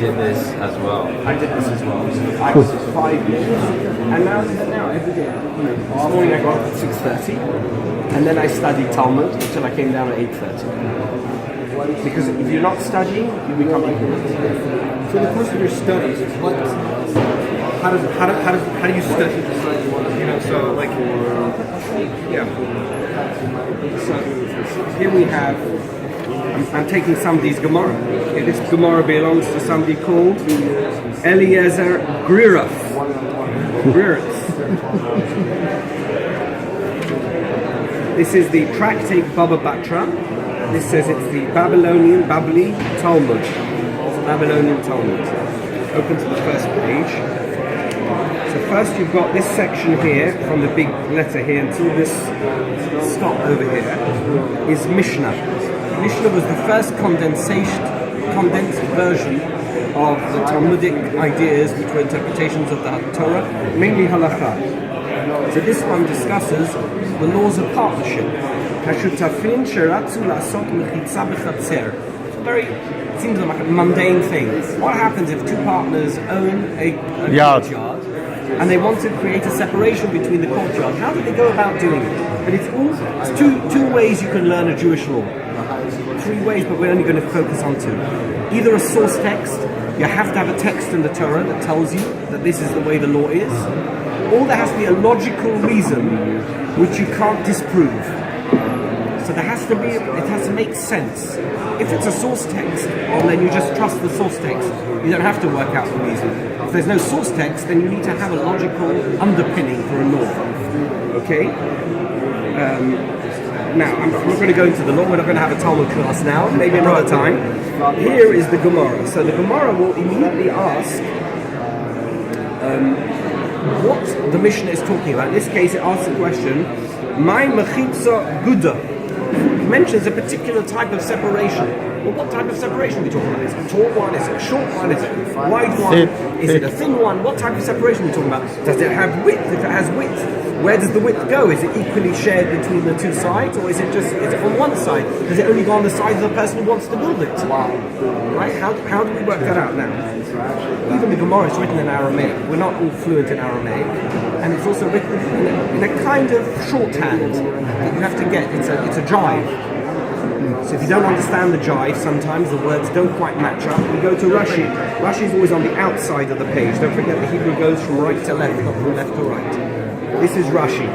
did this as well. I did this as well. I was 5 years, and now every day. This morning I got up at 6:30, and then I studied Talmud until I came down at 8:30. Because if you're not studying, you become ignorant. So in the course of your studies, how do you study? So like, Yeah. So here we have. I'm taking somebody's Gemara. Okay, this Gemara belongs to somebody called Eliezer Griras. This is the tractate Baba Batra. This says it's the Babylonian Talmud. It's a Babylonian Talmud. Open to the first page. So first you've got this section here, from the big letter here until this stop over here, is Mishnah. Mishnah was the first condensed version of the Talmudic ideas, which were interpretations of the Torah, mainly halakha. So this one discusses the laws of partnership. It seems like a mundane thing. What happens if two partners own a courtyard and they want to create a separation between the courtyard? How do they go about doing it? And it's two ways you can learn a Jewish law. 3 ways, but we're only going to focus on 2. Either a source text, you have to have a text in the Torah that tells you that this is the way the law is, or there has to be a logical reason which you can't disprove. So it has to make sense. If it's a source text, well then you just trust the source text. You don't have to work out the reason. If there's no source text, then you need to have a logical underpinning for a law. Okay? Now, I'm not going to go into the law, we're not going to have a Talmud class now, maybe another time. Here is the Gemara. So the Gemara will immediately ask what the Mishnah is talking about. In this case, it asks the question, My mechitza guda. It mentions a particular type of separation. Well, what type of separation are we talking about? Is it a tall one? Is it a short one? Is it a wide one? Is it a thin one? What type of separation are we talking about? Does it have width? If it has width, where does the width go? Is it equally shared between the 2 sides, or is it on one side? Does it only go on the side of the person who wants to build it? Wow. Right? How do we work that out now? Even the Gemara is written in Aramaic. We're not all fluent in Aramaic, and it's also written in a kind of shorthand that you have to get. It's a jive. So if you don't understand the jive, sometimes the words don't quite match up. We go to Rashi. Rashi is always on the outside of the page. Don't forget the Hebrew goes from right to left, not from left to right. This is Rashi.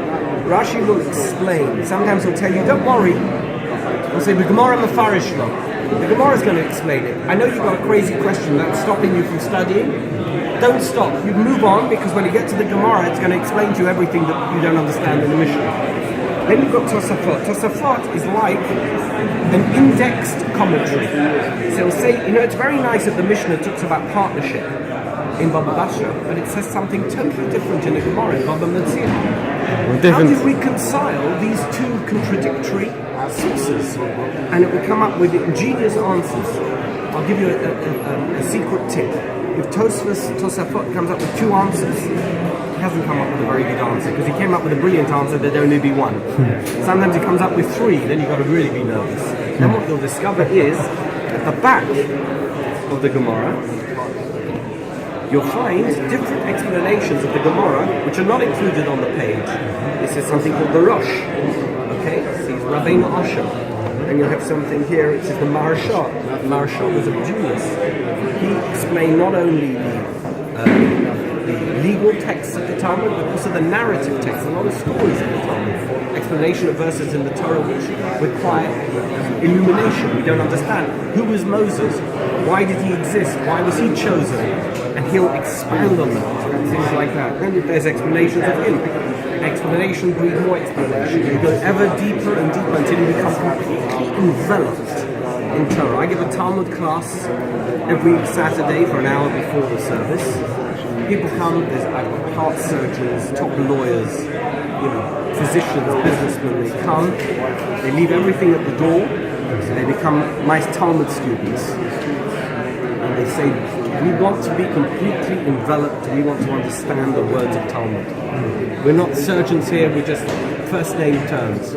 Rashi will explain. Sometimes he'll tell you, don't worry. He'll say, the Gemara Mefarish lo. The Gemara is going to explain it. I know you've got a crazy question that's stopping you from studying. Don't stop. You move on, because when you get to the Gemara, it's going to explain to you everything that you don't understand in the Mishnah. Then you've got Tosafot. Tosafot is like an indexed commentary. So he'll say, it's very nice that the Mishnah talks about partnership in Baba Basra, but it says something totally different in the Gemara in Baba Metzia. How do you reconcile these 2 contradictory sources? And it will come up with ingenious answers. I'll give you a secret tip. If Tosafot comes up with 2 answers, he hasn't come up with a very good answer, because he came up with a brilliant answer, there'd only be 1. Sometimes he comes up with 3, then you've got to really be nervous. Then what you'll discover is, at the back of the Gemara, you'll find different explanations of the Gemara which are not included on the page. This is something called the Rosh. Okay, this is Rabbi Dunner. And you'll have something here, it says the Maharsha. Maharsha was a genius. He explained not only the legal texts of the Talmud, but also the narrative texts, a lot of stories of the Talmud. Explanation of verses in the Torah which require illumination. We don't understand. Who was Moses? Why did he exist? Why was he chosen? And he'll expand on that, things like that. And if there's explanations of him, explanation breeds more explanation. You go ever deeper and deeper until you become completely enveloped in Torah. I give a Talmud class every Saturday for an hour before the service. People come, I've got heart surgeons, top lawyers, physicians, businessmen. They come, they leave everything at the door, they become my Talmud students. And they say, we want to be completely enveloped, we want to understand the words of Talmud. We're not surgeons here, we're just first name terms.